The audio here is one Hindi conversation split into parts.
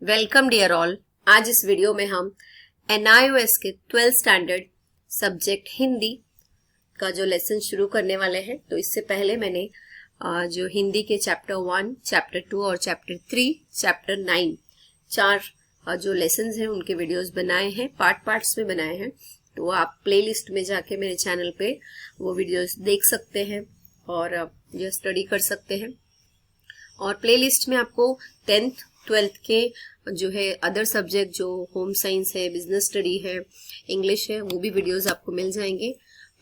Welcome dear all. आज इस वीडियो में हम NIOS के 12th स्टैंडर्ड सब्जेक्ट हिंदी का जो लेसन शुरू करने वाले हैं। तो इससे पहले मैंने जो हिंदी के चैप्टर 1, चैप्टर 2 और चैप्टर 3, चैप्टर 9 चार जो लेसन्स हैं उनके वीडियोस बनाए हैं, पार्ट्स में बनाए हैं। तो आप प्लेलिस्ट में जाके मेरे चैनल पे वो वीडियोस देख सकते हैं और जो स्टडी कर सकते हैं। और प्लेलिस्ट में आपको 10th 12th के जो है अदर सब्जेक्ट जो होम साइंस है, बिजनेस स्टडी है, इंग्लिश है, वो भी वीडियोस आपको मिल जाएंगे,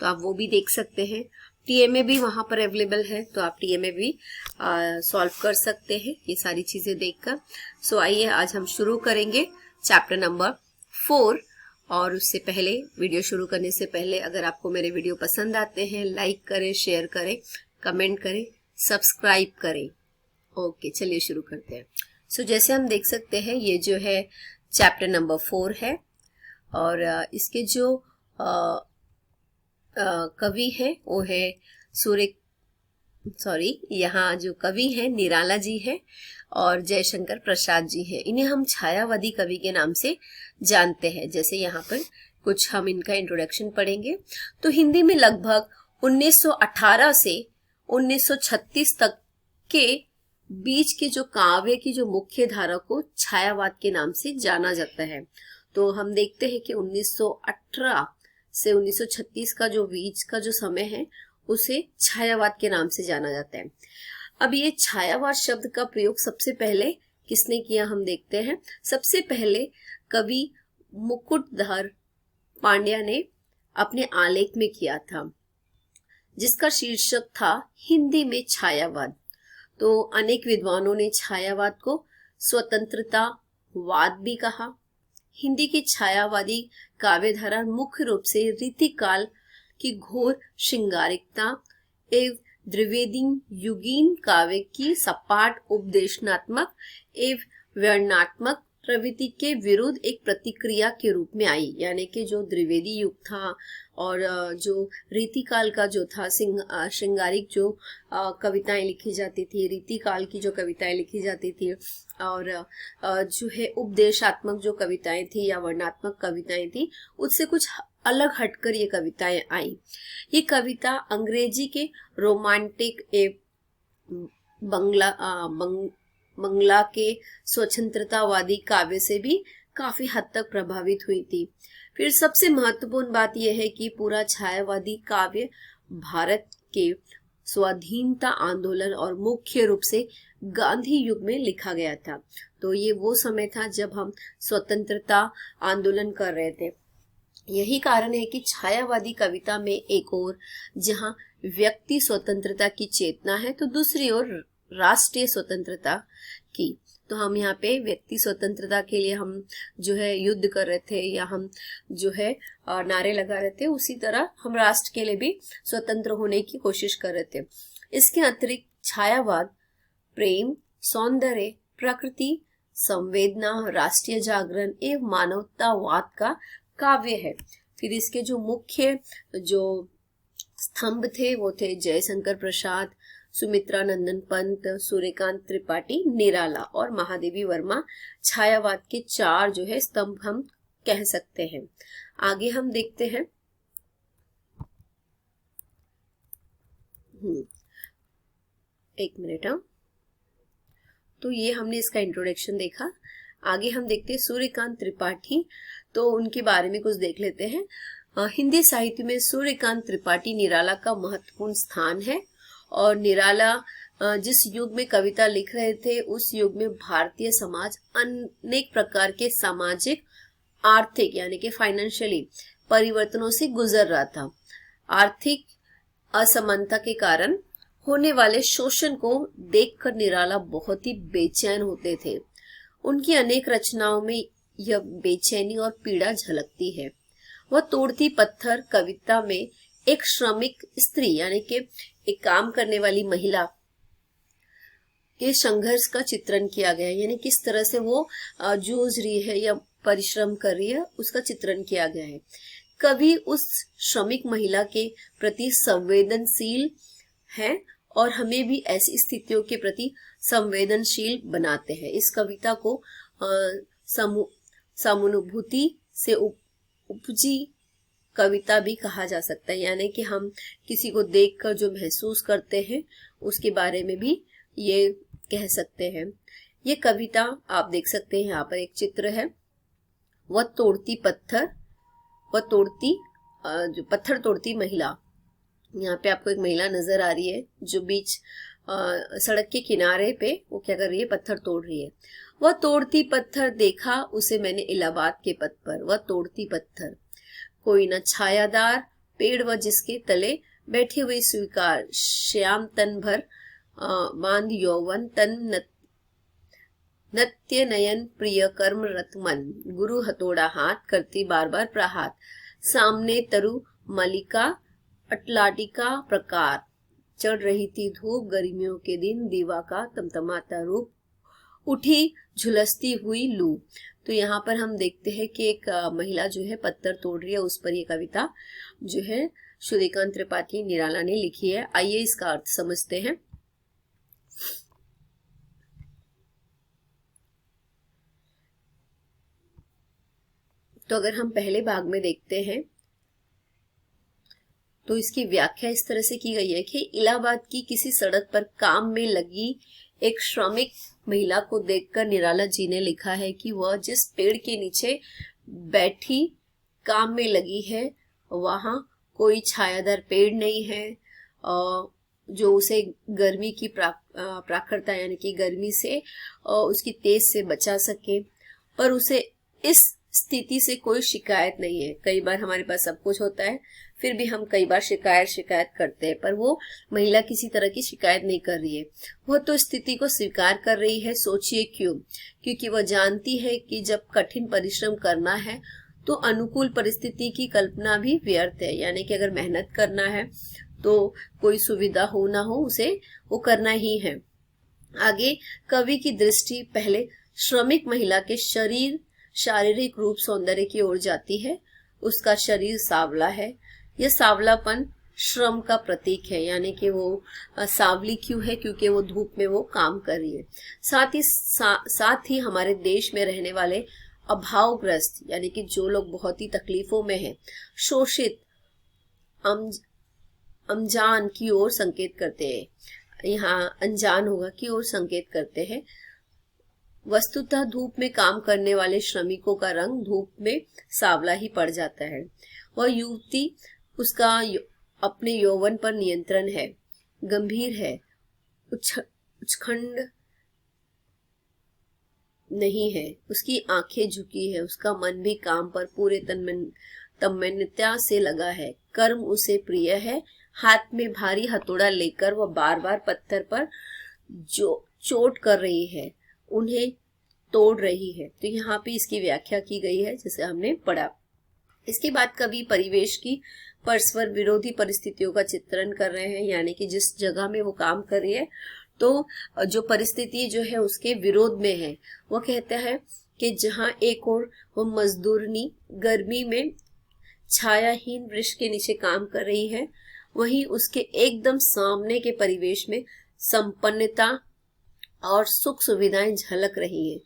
तो आप वो भी देख सकते हैं। TMA भी वहां पर अवेलेबल है, तो आप TMA भी सॉल्व कर सकते हैं ये सारी चीजें देखकर। सो आइए आज हम शुरू करेंगे चैप्टर नंबर 4। और उससे पहले, वीडियो शुरू करने से पहले, अगर आपको मेरे वीडियो पसंद आते हैं, लाइक करें, शेयर करें, कमेंट करें, सब्सक्राइब करें। ओके, चलिए शुरू करते हैं। सो जैसे हम देख सकते हैं, ये जो है चैप्टर नंबर 4 है और इसके जो कवि है वो है यहाँ जो कवि है निराला जी है और जयशंकर प्रसाद जी है। इन्हें हम छायावादी कवि के नाम से जानते हैं। जैसे यहाँ पर कुछ हम इनका इंट्रोडक्शन पढ़ेंगे। तो हिंदी में लगभग 1918 से 1936 तक के बीच के जो काव्य की जो मुख्य धारा को छायावाद के नाम से जाना जाता है। तो हम देखते हैं कि 1918 से 1936 का जो बीच का जो समय है उसे छायावाद के नाम से जाना जाता है। अब ये छायावाद शब्द का प्रयोग सबसे पहले किसने किया हम देखते हैं। सबसे पहले कवि मुकुटधर पांड्या ने अपने आलेख में किया था, जिसका शीर्षक था हिंदी में छायावाद। तो अनेक विद्वानों ने छायावाद को स्वतंत्रतावाद भी कहा। हिंदी की छायावादी काव्यधारा मुख्य रूप से रीतिकाल की घोर श्रृंगारिकता एवं द्विवेदीन युगीन काव्य की सपाट उपदेशनात्मक एवं वर्णनात्मक प्रवृत्ति के विरुद्ध एक प्रतिक्रिया के रूप में आई। यानी कि जो द्विवेदी युग था और जो रीतिकाल का जो था श्रृंगारिक जो कविताएं लिखी जाती थी, रीतिकाल की जो कविताएं लिखी जाती थी और जो है उपदेशात्मक जो कविताएं थी या वर्णनात्मक कविताएं थी, उससे कुछ अलग हटकर ये कविताएं आई। ये कविता अंग्रेजी के रोमांटिक बंगला के स्वतंत्रतावादी काव्य से भी काफी हद तक प्रभावित हुई थी। फिर सबसे महत्वपूर्ण बात यह है कि पूरा छायावादी काव्य भारत के स्वाधीनता आंदोलन और मुख्य रूप से गांधी युग में लिखा गया था। तो ये वो समय था जब हम स्वतंत्रता आंदोलन कर रहे थे। यही कारण है कि छायावादी कविता में एक ओर जहां व्यक्ति स्वतंत्रता की चेतना है, तो दूसरी ओर राष्ट्रीय स्वतंत्रता की। तो हम यहाँ पे व्यक्ति स्वतंत्रता के लिए हम जो है युद्ध कर रहे थे या हम जो है नारे लगा रहे थे, उसी तरह हम राष्ट्र के लिए भी स्वतंत्र होने की कोशिश कर रहे थे। इसके अतिरिक्त छायावाद प्रेम, सौंदर्य, प्रकृति, संवेदना, राष्ट्रीय जागरण एवं मानवतावाद का काव्य है। फिर इसके जो मुख्य जो स्तंभ थे वो थे जयशंकर प्रसाद, सुमित्रा नंदन पंत, सूर्यकांत त्रिपाठी, निराला और महादेवी वर्मा छायावाद के चार जो है स्तंभ हम कह सकते हैं। आगे हम देखते हैं। एक मिनट। तो ये हमने इसका इंट्रोडक्शन देखा। आगे हम देखते हैं सूर्यकांत त्रिपाठी। तो उनके बारे में कुछ देख लेते हैं। हिंदी साहित्य में सूर्यकांत त्रिपाठी निराला का महत्वपूर्ण स्थान है और निराला जिस युग में कविता लिख रहे थे उस युग में भारतीय समाज अनेक प्रकार के सामाजिक, आर्थिक यानी कि फाइनेंशियली परिवर्तनों से गुजर रहा था। आर्थिक असमानता के कारण होने वाले शोषण को देखकर निराला बहुत ही बेचैन होते थे। उनकी अनेक रचनाओं में यह बेचैनी और पीड़ा झलकती है। वह तोड़ती पत्थर कविता में एक श्रमिक स्त्री यानी कि एक काम करने वाली महिला के संघर्ष का चित्रण किया गया है। यानी किस तरह से वो जूझ रही है या परिश्रम कर रही है, उसका चित्रण किया गया है। कवि उस श्रमिक महिला के प्रति संवेदनशील है और हमें भी ऐसी स्थितियों के प्रति संवेदनशील बनाते हैं। इस कविता को सहानुभूति से उपजी कविता भी कहा जा सकता है, यानी कि हम किसी को देखकर जो महसूस करते हैं उसके बारे में भी ये कह सकते हैं। ये कविता आप देख सकते हैं, यहाँ पर एक चित्र है, वह जो पत्थर तोड़ती महिला। यहाँ पे आपको एक महिला नजर आ रही है जो बीच सड़क के किनारे पे वो क्या कर रही है, पत्थर तोड़ रही है। वह तोड़ती पत्थर देखा उसे मैंने इलाहाबाद के पथ पर, वह तोड़ती पत्थर, कोई न छायादार पेड़ व जिसके तले बैठी हुई स्वीकार, श्याम तन भर बांध यौवन तन नत्य नयन प्रिय कर्म रत मन, गुरु हथौड़ा हाथ करती बार बार प्रहार, सामने तरु मलिका अटलाटिका प्रकार, चढ़ रही थी धूप गर्मियों के दिन, दीवा का तमतमाता रूप, उठी झुलसती हुई लू। तो यहाँ पर हम देखते हैं कि एक महिला जो है पत्थर तोड़ रही है, उस पर ये कविता जो है सूर्यकांत त्रिपाठी निराला ने लिखी है। आइए इसका अर्थ समझते हैं। तो अगर हम पहले भाग में देखते हैं तो इसकी व्याख्या इस तरह से की गई है कि इलाहाबाद की किसी सड़क पर काम में लगी एक श्रमिक महिला को देखकर निराला जी ने लिखा है कि वह जिस पेड़ के नीचे बैठी काम में लगी है वहां कोई छायादार पेड़ नहीं है जो उसे गर्मी की प्राकृता यानी कि गर्मी से उसकी तेज से बचा सके, पर उसे इस स्थिति से कोई शिकायत नहीं है। कई बार हमारे पास सब कुछ होता है फिर भी हम कई बार शिकायत करते हैं, पर वो महिला किसी तरह की शिकायत नहीं कर रही है, वो तो स्थिति को स्वीकार कर रही है। सोचिए क्यों? क्योंकि वह जानती है कि जब कठिन परिश्रम करना है तो अनुकूल परिस्थिति की कल्पना भी व्यर्थ है, यानी कि अगर मेहनत करना है तो कोई सुविधा हो ना हो उसे वो करना ही है। आगे कवि की दृष्टि पहले श्रमिक महिला के शारीरिक रूप सौंदर्य की ओर जाती है। उसका शरीर सावला है, यह सावलापन श्रम का प्रतीक है, यानी कि वो सावली क्यों है? क्योंकि वो धूप में वो काम कर रही है। साथ ही हमारे देश में रहने वाले अभावग्रस्त यानी कि जो लोग बहुत ही तकलीफों में हैं, शोषित अनजान की ओर संकेत करते हैं, यहाँ अनजान होगा की ओर संकेत करते हैं। वस्तुतः धूप में काम करने वाले श्रमिकों का रंग धूप में सावला ही पड़ जाता है। वह युवती, उसका अपने यौवन पर नियंत्रण है, गंभीर है, उच्छृंखल नहीं है, उसकी आंखें झुकी है, उसका मन भी काम पर पूरे तन्मयता से लगा है, कर्म उसे प्रिय है। हाथ में भारी हथौड़ा लेकर वह बार बार पत्थर पर जो चोट कर रही है उन्हें तोड़ रही है। तो यहाँ पे इसकी व्याख्या की गई है जैसे हमने पढ़ा। इसके बाद कवि परिवेश की परस्पर विरोधी परिस्थितियों का चित्रण कर रहे हैं, यानी कि जिस जगह में वो काम कर रही है तो जो परिस्थिति जो है उसके विरोध में है। वो कहता है कि जहाँ एक और वो मजदूरनी गर्मी में छायाहीन वृक्ष के नीचे काम कर रही है, वहीं उसके एकदम सामने के परिवेश में संपन्नता और सुख सुविधाएं झलक रही है।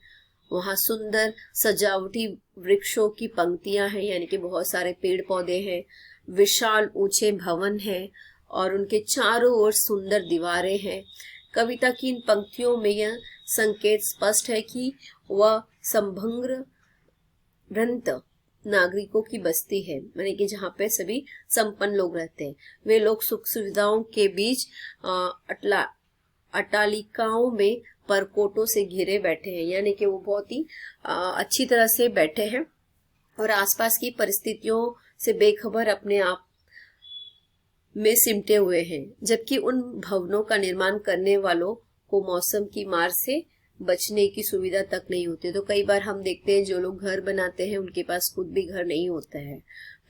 वहां सुंदर सजावटी वृक्षों की पंक्तियां हैं, यानी कि बहुत सारे पेड़ पौधे हैं, विशाल ऊंचे भवन हैं और उनके चारों ओर सुंदर दीवारें हैं। कविता की इन पंक्तियों में यह संकेत स्पष्ट है कि वह संभंग भ्रंत नागरिकों की बस्ती है, यानी कि जहाँ पे सभी संपन्न लोग रहते हैं। वे लोग सुख सुविधाओं के बीच अट्टालिकाओं में परकोटों से घिरे बैठे हैं, यानी कि वो बहुत ही अच्छी तरह से बैठे हैं और आसपास की परिस्थितियों से बेखबर अपने आप में सिमटे हुए हैं, जबकि उन भवनों का निर्माण करने वालों को मौसम की मार से बचने की सुविधा तक नहीं होती। तो कई बार हम देखते हैं जो लोग घर बनाते हैं उनके पास खुद भी घर नहीं होता है।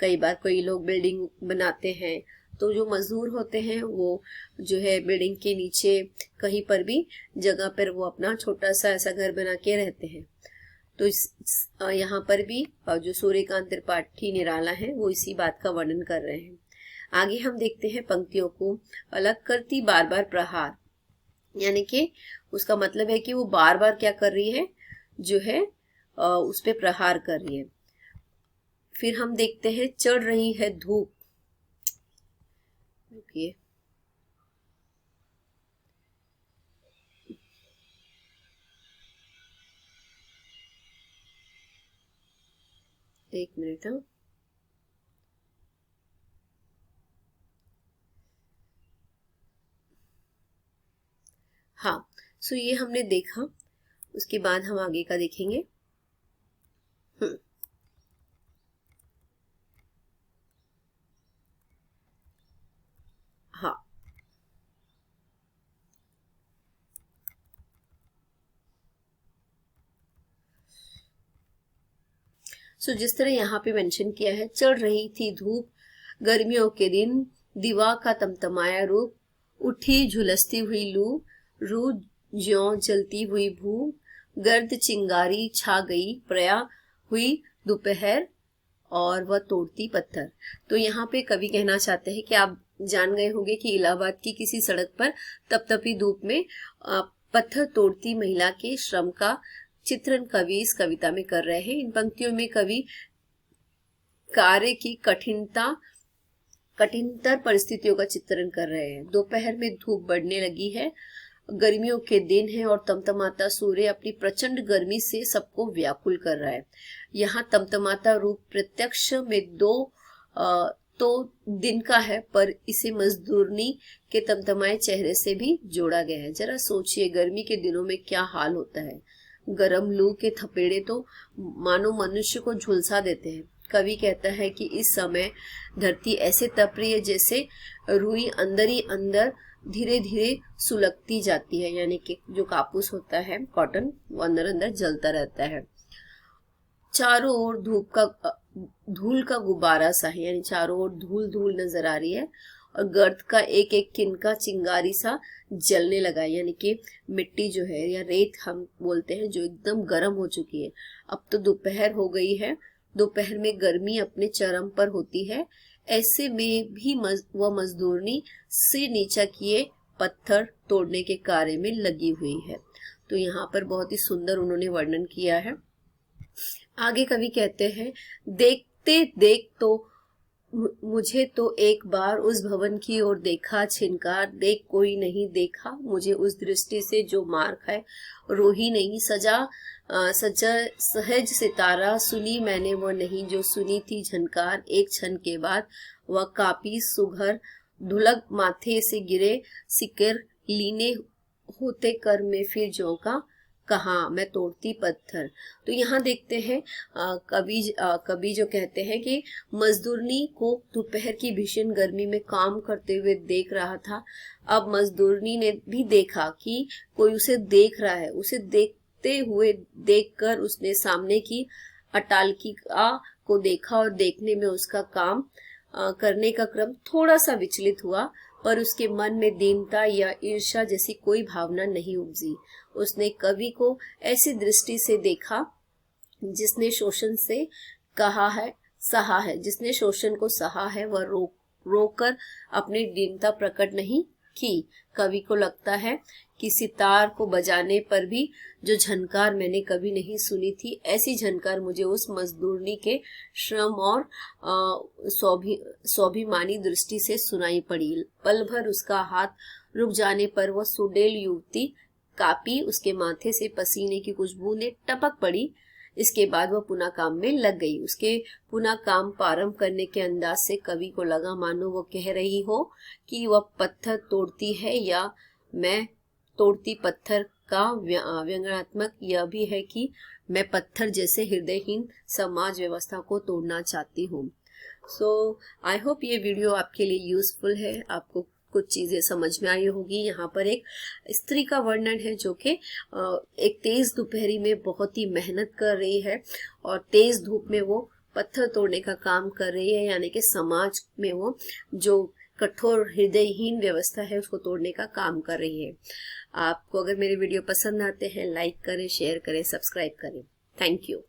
कई बार कोई लोग बिल्डिंग बनाते हैं तो जो मजदूर होते हैं वो जो है बिल्डिंग के नीचे कहीं पर भी जगह पर वो अपना छोटा सा ऐसा घर बना के रहते हैं। तो यहाँ पर भी जो सूर्यकांत त्रिपाठी निराला है वो इसी बात का वर्णन कर रहे हैं। आगे हम देखते हैं पंक्तियों को अलग करती बार बार प्रहार, यानी कि उसका मतलब है कि वो बार बार क्या कर रही है, जो है उस पे प्रहार कर रही है। फिर हम देखते हैं चढ़ रही है धूप। रुकिए, एक मिनट। हाँ, सो ये हमने देखा, उसके बाद हम आगे का देखेंगे। हाँ, सो जिस तरह यहाँ पे मेंशन किया है, चढ़ रही थी धूप, गर्मियों के दिन, दीवा का तमतमाया रूप, उठी झुलसती हुई लू, रू ज्यों जलती हुई भू, गर्द चिंगारी छा गई, प्रया हुई दोपहर, और वह तोड़ती पत्थर। तो यहाँ पे कवि कहना चाहते हैं कि आप जान गए होंगे कि इलाहाबाद की किसी सड़क पर तपतपी धूप में पत्थर तोड़ती महिला के श्रम का चित्रण कवि इस कविता में कर रहे हैं। इन पंक्तियों में कवि कार्य की कठिनतर परिस्थितियों का चित्रण कर रहे हैं। दोपहर में धूप बढ़ने लगी है, गर्मियों के दिन है और तमतमाता सूर्य अपनी प्रचंड गर्मी से सबको व्याकुल कर रहा है। यहाँ तमतमाता रूप प्रत्यक्ष में तो दिन का है, पर इसे मजदूरनी के तमतमाए चेहरे से भी जोड़ा गया है। जरा सोचिए, गर्मी के दिनों में क्या हाल होता है। गरम लू के थपेड़े तो मानो मनुष्य को झुलसा देते हैं। कवि कहता है कि इस समय धरती ऐसे तप रही है जैसे रुई अंदर ही अंदर धीरे धीरे सुलगती जाती है, यानी कि जो कापूस होता है कॉटन, वो अंदर अंदर जलता रहता है। चारों ओर धूल का गुब्बारा सा है, यानी चारों ओर धूल धूल नजर आ रही है, और गर्द का एक एक तिनका चिंगारी सा जलने लगा है, यानी कि मिट्टी जो है या रेत हम बोलते हैं, जो एकदम गर्म हो चुकी है। अब तो दोपहर हो गई है, दोपहर में गर्मी अपने चरम पर होती है। ऐसे में भी वह मजदूरनी सिर नीचा किए पत्थर तोड़ने के कार्य में लगी हुई है। तो यहाँ पर बहुत ही सुंदर उन्होंने वर्णन किया है। आगे कवि कहते हैं, देखते देख तो मुझे तो एक बार उस भवन की ओर देखा छिनकार, देख कोई नहीं देखा मुझे उस दृष्टि से जो मार खाए, रोही नहीं सजा सहज सितारा, सुनी मैंने वो नहीं जो सुनी थी झनकार, एक क्षण के बाद वह कापी सुघर धुलक माथे से गिरे, सिकर लीने होते कर में फिर जो का कहा मैं तोड़ती पत्थर। तो यहाँ देखते हैं कवि जो कहते हैं कि मजदूरनी को दोपहर की भीषण गर्मी में काम करते हुए देख रहा था। अब मजदूरनी ने भी देखा कि कोई उसे देख रहा है। उसे देखते हुए देखकर उसने सामने की अटालकिका को देखा और देखने में उसका काम करने का क्रम थोड़ा सा विचलित हुआ, पर उसके मन में दीनता या ईर्ष्या जैसी कोई भावना नहीं उपजी। उसने कवि को ऐसी दृष्टि से देखा जिसने शोषण से सहा है, जिसने शोषण को सहा है, वह रोकर अपनी दीनता प्रकट नहीं की। कवि को लगता है कि सितार को बजाने पर भी जो झनकार मैंने कभी नहीं सुनी थी, ऐसी झनकार मुझे उस मजदूरनी के श्रम और स्वाभिमानी दृष्टि से सुनाई पड़ी। पल भर उसका हाथ रुक जाने पर वह सुडेल युवती कापी, उसके माथे से पसीने की कुछ बूंदें टपक पड़ी। इसके बाद वह पुनः काम में लग गई। उसके पुनः काम प्रारंभ करने के अंदाज से कवि को लगा मानो वो कह रही हो कि वह पत्थर तोड़ती है या मैं तोड़ती पत्थर का व्यंग्यात्मक यह भी है कि मैं पत्थर जैसे हृदयहीन समाज व्यवस्था को तोड़ना चाहती हूँ। सो आई होप ये वीडियो आपके लिए यूजफुल है, आपको कुछ चीजें समझ में आई होगी। यहाँ पर एक स्त्री का वर्णन है जो कि एक तेज दोपहरी में बहुत ही मेहनत कर रही है और तेज धूप में वो पत्थर तोड़ने का काम कर रही है, यानी कि समाज में वो जो कठोर हृदयहीन व्यवस्था है उसको तोड़ने का काम कर रही है। आपको अगर मेरे वीडियो पसंद आते हैं, लाइक करें, शेयर करें, सब्सक्राइब करें। Thank you.